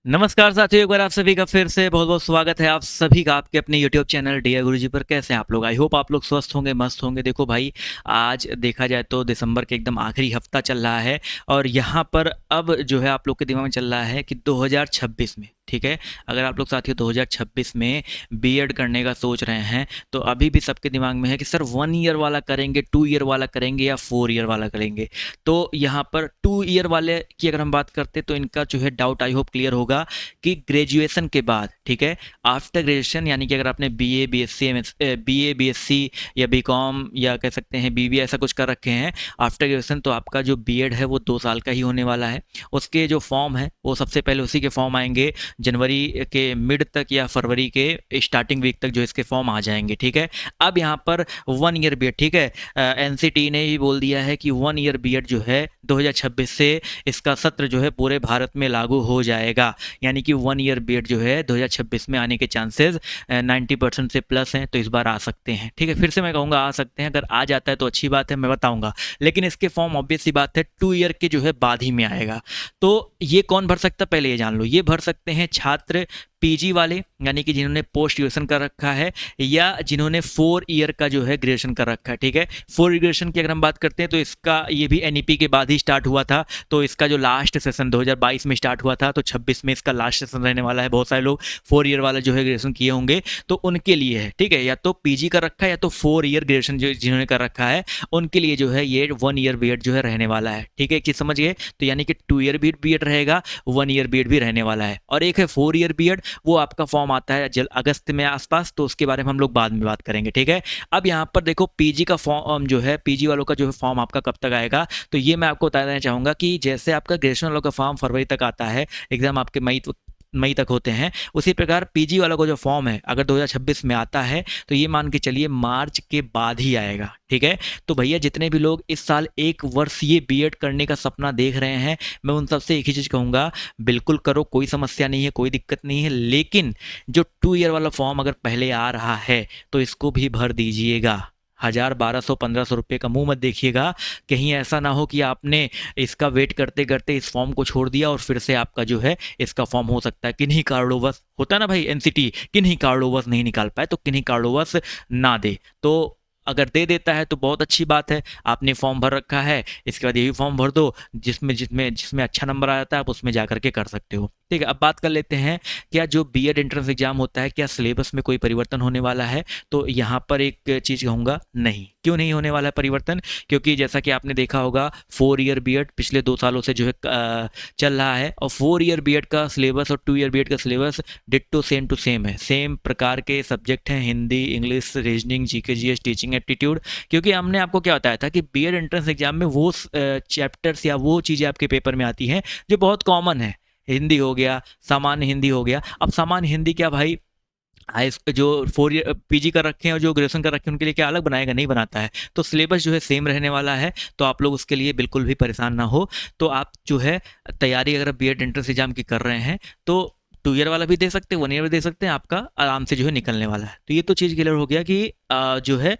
नमस्कार साथियों, एक बार आप सभी का फिर से बहुत बहुत स्वागत है आप सभी का आपके अपने यूट्यूब चैनल डियर गुरुजी पर। कैसे हैं आप लोग? आई होप आप लोग स्वस्थ होंगे, मस्त होंगे। देखो भाई, आज देखा जाए तो दिसंबर के एकदम आखिरी हफ्ता चल रहा है और यहाँ पर अब जो है आप लोग के दिमाग में चल रहा है कि 2026 में, ठीक है, अगर आप लोग साथियों 2026 में बीएड करने का सोच रहे हैं तो अभी भी सबके दिमाग में है कि सर 1 ईयर वाला करेंगे, 2 ईयर वाला करेंगे या 4 ईयर वाला करेंगे। तो यहाँ पर 2 ईयर वाले की अगर हम बात करते तो इनका जो है डाउट आई होप क्लियर होगा कि ग्रेजुएशन के बाद, ठीक है, आफ्टर ग्रेजुएशन यानी कि अगर आपने बीए बीएससी बीए बीएससी या बीकॉम या कह सकते हैं बीबीए ऐसा कुछ कर रखे हैं आफ्टर ग्रेजुएशन, तो आपका जो बीएड है वो 2 साल का ही होने वाला है। उसके जो फॉर्म है वो सबसे पहले उसी के फॉर्म आएंगे जनवरी के मिड तक या फरवरी के स्टार्टिंग वीक तक जो इसके फॉर्म आ जाएंगे, ठीक है। अब यहाँ पर 1 ईयर बीएड, ठीक है, एनसीटी ने ही बोल दिया है कि 1 ईयर बीएड जो है 2026 से इसका सत्र जो है पूरे भारत में लागू हो जाएगा। यानी कि 1 ईयर बीएड जो है 2026 में आने के चांसेस 90% से प्लस हैं, तो इस बार आ सकते हैं, ठीक है। फिर से मैं कहूँगा आ सकते हैं, अगर आ जाता है तो अच्छी बात है, मैं बताऊँगा। लेकिन इसके फॉर्म ऑब्वियस सी बात है 2 ईयर के जो है बाद ही में आएगा। तो ये कौन भर सकता है पहले ये जान लो। ये भर सकते हैं छात्र पीजी वाले, यानी कि जिन्होंने पोस्ट ग्रेजुएशन कर रखा है या जिन्होंने 4 ईयर का जो है ग्रेजुएशन कर रखा है, ठीक है। 4 ग्रेजुएशन की अगर हम बात करते हैं तो इसका ये भी एनईपी के बाद ही स्टार्ट हुआ था, तो इसका जो लास्ट सेशन 2022 में स्टार्ट हुआ था तो 26 में इसका लास्ट सेशन रहने वाला है। बहुत सारे लोग 4 ईयर वाला जो है ग्रेजुएशन किए होंगे तो उनके लिए है, ठीक है, या तो पीजी कर रखा है या तो 4 ईयर ग्रेजुएशन जो जिन्होंने कर रखा है उनके लिए जो है ये 1 ईयर बीएड जो है रहने वाला है, ठीक है। एक चीज़ समझ गए? तो यानी कि 2 ईयर बीएड रहेगा, 1 ईयर बीएड भी रहने वाला है। और एक है 4 ईयर बीएड, वो आपका फॉर्म आता है अगस्त में आसपास, तो उसके बारे में हम लोग बाद में बात करेंगे, ठीक है। अब यहाँ पर देखो पीजी का फॉर्म जो है, पीजी वालों का जो है फॉर्म आपका कब तक आएगा, तो ये मैं आपको बता देना चाहूँगा कि जैसे आपका ग्रेजुएशन वालों का फॉर्म फरवरी तक आता है, एग्जाम आपके मई तक होते हैं, उसी प्रकार पीजी वालों का जो फॉर्म है अगर 2026 में आता है तो ये मान के चलिए मार्च के बाद ही आएगा, ठीक है। तो भैया जितने भी लोग इस साल 1 वर्ष ये बीएड करने का सपना देख रहे हैं, मैं उन सबसे एक ही चीज़ कहूँगा, बिल्कुल करो, कोई समस्या नहीं है, कोई दिक्कत नहीं है। लेकिन जो 2 ईयर वाला फॉर्म अगर पहले आ रहा है तो इसको भी भर दीजिएगा। 1000 1200 1500 रुपये का मुंह मत देखिएगा। कहीं ऐसा ना हो कि आपने इसका वेट करते करते इस फॉर्म को छोड़ दिया और फिर से आपका जो है इसका फॉर्म हो सकता है किन्हीं कारणवश, होता है ना भाई, एनसीटी किन्हीं कारणवश नहीं निकाल पाए तो किन्हीं कारणवश ना दे। तो अगर दे देता है तो बहुत अच्छी बात है, आपने फॉर्म भर रखा है, इसके बाद ये भी फॉर्म भर दो, जिसमें जिसमें जिसमें अच्छा नंबर आ जाता है आप उसमें जा करके कर सकते हो, ठीक है। अब बात कर लेते हैं, क्या जो बीएड एंट्रेंस एग्जाम होता है क्या सिलेबस में कोई परिवर्तन होने वाला है? तो यहाँ पर एक चीज़ कहूँगा, नहीं। क्यों नहीं होने वाला है परिवर्तन? क्योंकि जैसा कि आपने देखा होगा 4 ईयर बीएड पिछले 2 सालों से जो है चल रहा है, और 4 ईयर बीएड का सिलेबस और 2 ईयर बीएड का syllabus ditto same to same है। सेम प्रकार के सब्जेक्ट हैं, Hindi, English, reasoning, GK GS, teaching aptitude. क्योंकि हमने आपको क्या बताया था कि बीएड एंट्रेंस एग्जाम में वो चैप्टर्स या वो चीज़ें आपके पेपर में आती हैं जो बहुत कॉमन है। हिंदी हो गया, सामान्य हिंदी हो गया। अब सामान्य हिंदी क्या भाई, हाई जो 4 ईयर पीजी कर रखे हैं और जो ग्रेजुएशन कर रखे हैं उनके लिए क्या अलग बनाएगा? नहीं बनाता है। तो सिलेबस जो है सेम रहने वाला है, तो आप लोग उसके लिए बिल्कुल भी परेशान ना हो। तो आप जो है तैयारी अगर बीएड एंट्रेंस एग्जाम की कर रहे हैं तो 2 ईयर वाला भी दे सकते हैं, 1 ईयर भी दे सकते हैं, आपका आराम से जो है निकलने वाला है। तो ये तो चीज़ क्लियर हो गया कि जो है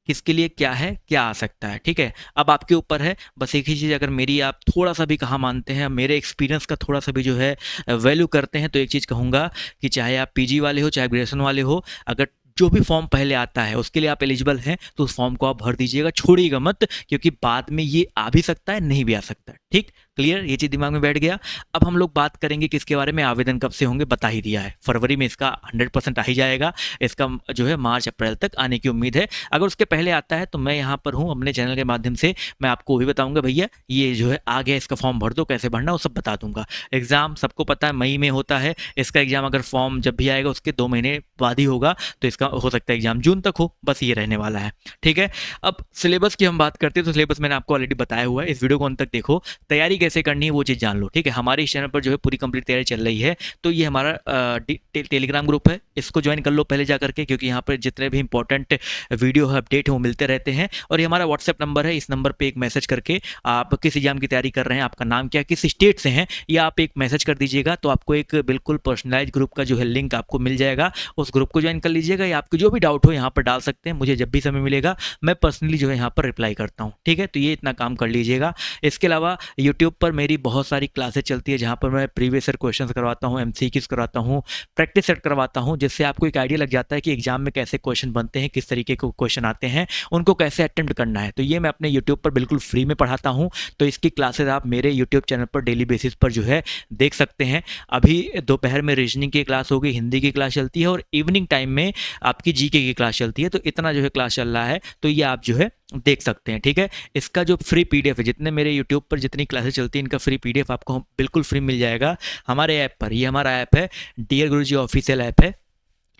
किसके लिए क्या है, क्या आ सकता है, ठीक है। अब आपके ऊपर है, बस एक ही चीज़, अगर मेरी आप थोड़ा सा भी कहा मानते हैं, मेरे एक्सपीरियंस का थोड़ा सा भी जो है वैल्यू करते हैं, तो एक चीज़ कहूँगा कि चाहे आप पीजी वाले हो चाहे ग्रेजुएशन वाले हो, अगर जो भी फॉर्म पहले आता है उसके लिए आप एलिजिबल हैं तो उस फॉर्म को आप भर दीजिएगा, छोड़िएगा मत, क्योंकि बाद में ये आ भी सकता है, नहीं भी आ सकता है, ठीक। क्लियर? ये चीज़ दिमाग में बैठ गया। अब हम लोग बात करेंगे किसके बारे में, आवेदन कब से होंगे, बता ही दिया है, फरवरी में इसका 100% आ ही जाएगा। इसका जो है मार्च अप्रैल तक आने की उम्मीद है। अगर उसके पहले आता है तो मैं यहाँ पर हूँ अपने चैनल के माध्यम से, मैं आपको वो भी बताऊँगा भैया ये जो है आ गया, इसका फॉर्म भर दो, कैसे भरना वो सब बता दूंगा। एग्ज़ाम सबको पता है मई में होता है, इसका एग्ज़ाम अगर फॉर्म जब भी आएगा उसके 2 महीने बाद ही होगा, तो इसका हो सकता है एग्ज़ाम जून तक हो, बस ये रहने वाला है, ठीक है। अब सिलेबस की हम बात करते हैं तो सिलेबस मैंने आपको ऑलरेडी बताया हुआ है, इस वीडियो को अंत तक देखो, तैयारी कैसे करनी है वो चीज़ जान लो, ठीक है। हमारे इस चैनल पर जो है पूरी कंप्लीट तैयारी चल रही है, तो ये हमारा टेलीग्राम ग्रुप है, इसको ज्वाइन कर लो पहले जा करके, क्योंकि यहाँ पर जितने भी इंपॉर्टेंट वीडियो है अपडेट है वो मिलते रहते हैं। और ये हमारा व्हाट्सएप नंबर है, इस नंबर पर एक मैसेज करके आप किस एग्जाम की तैयारी कर रहे हैं, आपका नाम क्या, किस स्टेट से हैं, या आप एक मैसेज कर दीजिएगा तो आपको एक बिल्कुल पर्सनलाइज ग्रुप का जो है लिंक आपको मिल जाएगा, उस ग्रुप को ज्वाइन कर लीजिएगा, या आपको जो भी डाउट हो यहाँ पर डाल सकते हैं, मुझे जब भी समय मिलेगा मैं पर्सनली जो है यहाँ पर रिप्लाई करता हूँ, ठीक है। तो ये इतना काम कर लीजिएगा। इसके अलावा यूट्यूब पर मेरी बहुत सारी क्लासेस चलती है जहाँ पर मैं प्रीवियस ईयर क्वेश्चंस करवाता हूँ, एमसीक्यूज करवाता हूँ, प्रैक्टिस सेट करवाता हूँ, जिससे आपको एक आइडिया लग जाता है कि एग्जाम में कैसे क्वेश्चन बनते हैं, किस तरीके के क्वेश्चन आते हैं, उनको कैसे अटेम्प्ट करना है। तो ये मैं अपने यूट्यूब पर बिल्कुल फ्री में पढ़ाता हूँ। तो इसकी क्लासेस आप मेरे यूट्यूब चैनल पर डेली बेसिस पर जो है देख सकते हैं। अभी दोपहर में रीजनिंग की क्लास होगी, हिंदी की क्लास चलती है और इवनिंग टाइम में आपकी जीके की क्लास चलती है। तो इतना जो है क्लास चल रहा है, तो ये आप जो है देख सकते हैं। ठीक है, इसका जो फ्री पीडीएफ है, जितने मेरे यूट्यूब पर जितनी क्लासेस चलती हैं, इनका फ्री पीडीएफ आपको बिल्कुल फ्री मिल जाएगा हमारे ऐप पर। ये हमारा ऐप है, डियर गुरुजी ऑफिशियल ऐप है।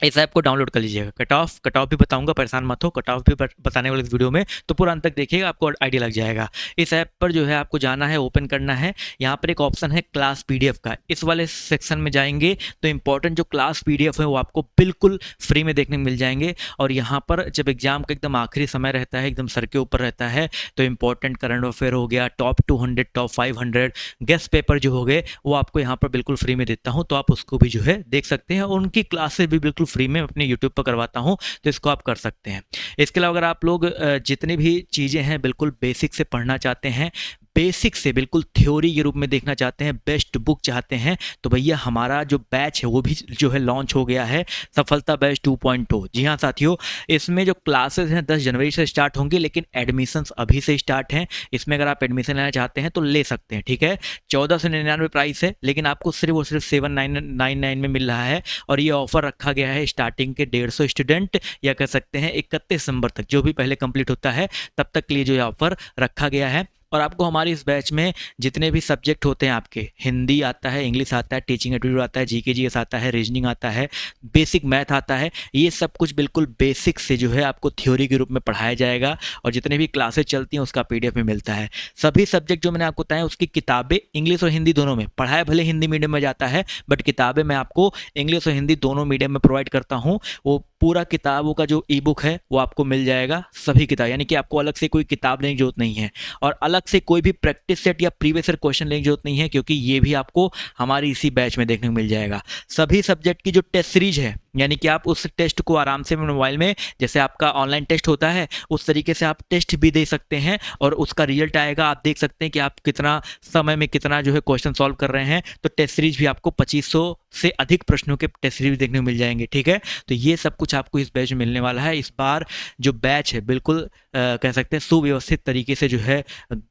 इस ऐप को डाउनलोड कर लीजिएगा। कट ऑफ भी बताऊंगा, परेशान मत हो, कट ऑफ भी बताने वाले इस वीडियो में, तो पूरा अंत तक देखिएगा, आपको आइडिया लग जाएगा। इस ऐप पर जो है आपको जाना है, ओपन करना है, यहाँ पर एक ऑप्शन है क्लास पीडीएफ का। इस वाले सेक्शन में जाएंगे तो इंपॉर्टेंट जो क्लास पीडीएफ है वो आपको बिल्कुल फ्री में देखने को मिल जाएंगे। और यहाँ पर जब एग्जाम का एकदम आखिरी समय रहता है, एकदम सर के ऊपर रहता है, तो इंपॉर्टेंट करंट अफेयर हो गया, टॉप 200, टॉप 500 गेस्ट पेपर जो हो गए, वो आपको यहाँ पर बिल्कुल फ्री में देता हूँ। तो आप उसको भी जो है देख सकते हैं, और उनकी क्लासेस भी बिल्कुल फ्री में अपने यूट्यूब पर करवाता हूं, तो इसको आप कर सकते हैं। इसके अलावा अगर आप लोग जितनी भी चीज़ें हैं बिल्कुल बेसिक से पढ़ना चाहते हैं, बेसिक से बिल्कुल थ्योरी के रूप में देखना चाहते हैं, बेस्ट बुक चाहते हैं, तो भैया हमारा जो बैच है वो भी जो है लॉन्च हो गया है, सफलता बैच 2.0। जी हाँ साथियों, इसमें जो क्लासेस हैं 10 जनवरी से स्टार्ट होंगी, लेकिन एडमिशन्स अभी से स्टार्ट हैं। इसमें अगर आप एडमिशन लेना चाहते हैं तो ले सकते हैं। ठीक है, 1499 प्राइस है, लेकिन आपको सिर्फ और सिर्फ 799 में मिल रहा है। और ये ऑफर रखा गया है स्टार्टिंग के 150 स्टूडेंट, या कह सकते हैं 31 दिसंबर तक, जो भी पहले कंप्लीट होता है तब तक के लिए जो ये ऑफर रखा गया है। और आपको हमारी इस बैच में जितने भी सब्जेक्ट होते हैं, आपके हिंदी आता है, इंग्लिश आता है, टीचिंग एप्टीट्यूड आता है, जीके जीएस आता है, रीजनिंग आता है, बेसिक मैथ आता है, ये सब कुछ बिल्कुल बेसिक से जो है आपको थ्योरी के रूप में पढ़ाया जाएगा। और जितने भी क्लासेस चलती हैं उसका पीडीएफ में मिलता है। सभी सब्जेक्ट जो मैंने आपको बताया उसकी किताबें इंग्लिश और हिंदी दोनों में, पढ़ाया भले हिंदी मीडियम में जाता है, बट किताबें मैं आपको इंग्लिश और हिंदी दोनों मीडियम में प्रोवाइड करता हूँ। वो पूरा किताबों का जो ई बुक है वो आपको मिल जाएगा, सभी किताब, यानी कि आपको अलग से कोई किताब लेने की जरूरत नहीं है, और अलग से कोई भी प्रैक्टिस सेट या प्रीवियस ईयर क्वेश्चन लेने की जरूरत नहीं है, क्योंकि ये भी आपको हमारी इसी बैच में देखने को मिल जाएगा। सभी सब्जेक्ट की जो टेस्ट सीरीज है, यानी कि आप उस टेस्ट को आराम से मोबाइल में, जैसे आपका ऑनलाइन टेस्ट होता है उस तरीके से आप टेस्ट भी दे सकते हैं, और उसका रिजल्ट आएगा, आप देख सकते हैं कि आप कितना समय में कितना जो है क्वेश्चन सॉल्व कर रहे हैं। तो टेस्ट सीरीज भी आपको 2500 से अधिक प्रश्नों के टेस्ट सीरीज देखने को मिल जाएंगे। ठीक है, तो ये सब कुछ आपको इस बैच में मिलने वाला है। इस बार जो बैच है बिल्कुल कह सकते हैं सुव्यवस्थित तरीके से जो है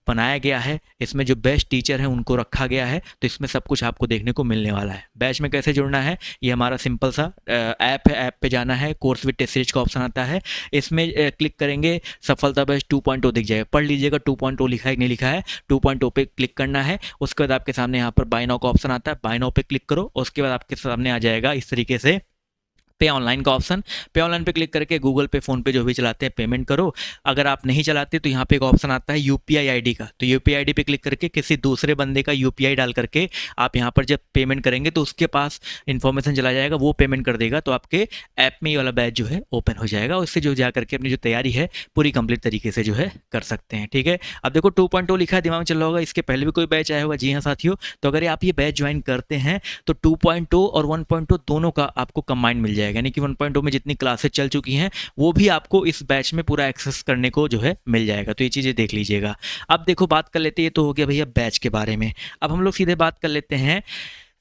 बनाया गया है। इसमें जो बेस्ट टीचर हैं उनको रखा गया है, तो इसमें सब कुछ आपको देखने को मिलने वाला है। बैच में कैसे जुड़ना है, ये हमारा सिंपल सा ऐप है, ऐप पे जाना है, कोर्स विद टेस्ट सीरीज का ऑप्शन आता है, इसमें क्लिक करेंगे, सफलता बैच 2.0 दिख जाएगा, पढ़ लीजिएगा 2.0 लिखा है कि नहीं लिखा है। 2.0 पे क्लिक करना है, उसके बाद आपके सामने यहाँ पर बाय नाउ का ऑप्शन आता है, बाय नाउ पे क्लिक करो, उसके बाद आपके सामने आ जाएगा इस तरीके से पे ऑनलाइन का ऑप्शन। पे ऑनलाइन पे क्लिक करके गूगल पे, फोन पे जो भी चलाते हैं पेमेंट करो। अगर आप नहीं चलाते तो यहाँ पे एक ऑप्शन आता है यूपीआई आईडी का, तो यूपीआई आईडी पे क्लिक करके किसी दूसरे बंदे का यूपीआई डाल करके आप यहाँ पर जब पेमेंट करेंगे तो उसके पास इन्फॉर्मेशन चला जाएगा, वो पेमेंट कर देगा, तो आपके ऐप में ये वाला बैच जो है ओपन हो जाएगा। उससे जो जा करके अपनी जो तैयारी है पूरी कंप्लीट तरीके से जो है कर सकते हैं। ठीक है, अब देखो 2.0 लिखा है, दिमाग में चल रहा होगा इसके पहले भी कोई बैच आया होगा। जी हाँ साथियों, तो अगर आप ये बैच ज्वाइन करते हैं तो 2.0 और 1.0 दोनों का आपको कंबाइंड मिल जाएगा, यानी कि 1.0 में जितनी क्लासेस चल चुकी हैं वो भी आपको इस बैच में पूरा एक्सेस करने को जो है मिल जाएगा। तो ये चीज़ें देख लीजिएगा। अब देखो बात कर लेते हैं, ये तो हो गया भैया बैच के बारे में। अब हम लोग सीधे बात कर लेते हैं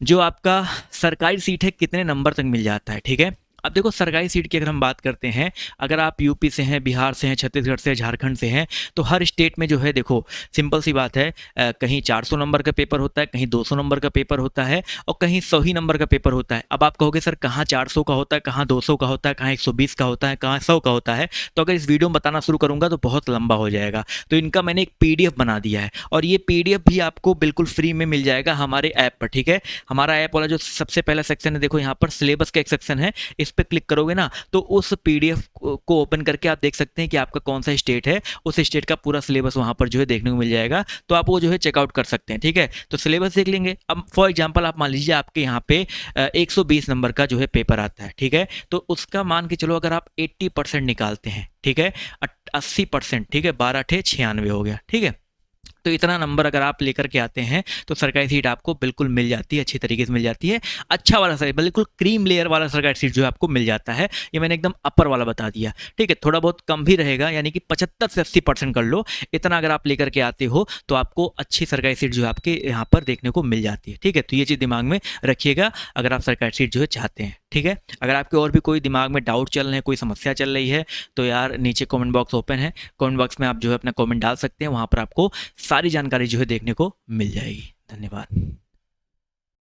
जो आपका सरकारी सीट है कितने नंबर तक मिल जाता है। ठीक है, अब देखो सरकारी सीट की अगर हम बात करते हैं, अगर आप यूपी से हैं, बिहार से हैं, छत्तीसगढ़ से, झारखंड से हैं, तो हर स्टेट में जो है देखो सिंपल सी बात है, कहीं 400 नंबर का पेपर होता है, कहीं 200 नंबर का पेपर होता है, और कहीं 100 ही नंबर का पेपर होता है। अब आप कहोगे सर कहाँ 400 का होता है, कहाँ 200 का होता है, कहाँ 120 का होता है, कहाँ 100 का होता है, तो अगर इस वीडियो में बताना शुरू करूँगा तो बहुत लंबा हो जाएगा। तो इनका मैंने एक PDF बना दिया है, और ये PDF भी आपको बिल्कुल फ्री में मिल जाएगा हमारे ऐप पर। ठीक है, हमारा ऐप वाला जो सबसे पहला सेक्शन है, देखो यहाँ पर सिलेबस का एक सेक्शन है, इस पर क्लिक करोगे ना तो उस PDF को ओपन करके आप देख सकते हैं कि आपका कौन सा स्टेट है, उस स्टेट का पूरा सिलेबस वहां पर जो है देखने को मिल जाएगा, तो आप वो जो है चेकआउट कर सकते हैं। ठीक है, तो सिलेबस देख लेंगे। अब फॉर एग्जांपल आप मान लीजिए आपके यहाँ पे 120 नंबर का जो है पेपर आता है। ठीक है, तो उसका मान के चलो अगर आप 80% निकालते हैं, ठीक है, 80%, ठीक है, 12 × 96 हो गया। ठीक है, तो इतना नंबर अगर आप लेकर के आते हैं तो सरकारी सीट आपको बिल्कुल मिल जाती है, अच्छी तरीके से मिल जाती है। अच्छा वाला सर बिल्कुल क्रीम लेयर वाला सरकारी सीट जो है आपको मिल जाता है। ये मैंने एकदम अपर वाला बता दिया, ठीक है। थोड़ा बहुत कम भी रहेगा, यानी कि 75 से 80% कर लो। इतना अगर आप लेकर के आते हो तो आपको अच्छी सरकारी सीट जो है आपके यहाँ पर देखने को मिल जाती है, ठीक है। तो ये चीज़ दिमाग में रखिएगा अगर आप सरकारी सीट जो है चाहते हैं, ठीक है। अगर आपके और भी कोई दिमाग में डाउट चल रहे हैं, कोई समस्या चल रही है, तो यार नीचे कमेंट बॉक्स ओपन है, कमेंट बॉक्स में आप जो है अपना कमेंट डाल सकते हैं, वहाँ पर आपको सारी जानकारी जो है देखने को मिल जाएगी। धन्यवाद।